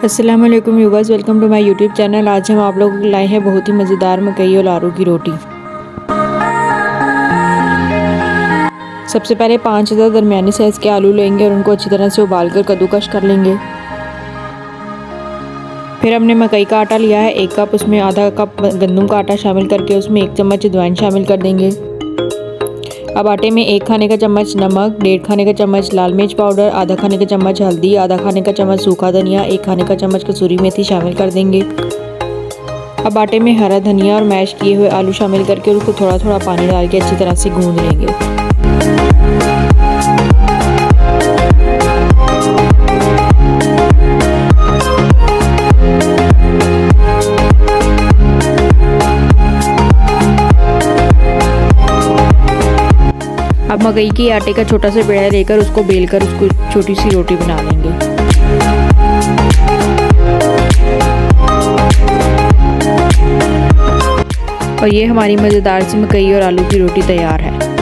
अस्सलाम वालेकुम viewers, welcome to my YouTube channel. आज हम आप लोगों को लाए हैं बहुत ही मज़ेदार मकई और आलू की रोटी। सबसे पहले 5 दरमियानी साइज़ के आलू लेंगे और उनको अच्छी तरह से उबाल कर कद्दूकश कर लेंगे। फिर हमने मकई का आटा लिया है 1 कप, उसमें आधा कप गंदम का आटा शामिल करके उसमें 1 चम्मच अजवाइन शामिल कर देंगे। अब आटे में 1 खाने का चम्मच नमक, 1.5 खाने का चम्मच लाल मिर्च पाउडर, आधा खाने का चम्मच हल्दी, आधा खाने का चम्मच सूखा धनिया, 1 खाने का चम्मच कसूरी मेथी शामिल कर देंगे। अब आटे में हरा धनिया और मैश किए हुए आलू शामिल करके उसको थोड़ा थोड़ा पानी डाल के अच्छी तरह से गूंद लेंगे। अब मकई के आटे का छोटा सा पेड़ा लेकर उसको बेलकर उसको छोटी सी रोटी बना लेंगे। और ये हमारी मज़ेदार सी मकई और आलू की रोटी तैयार है।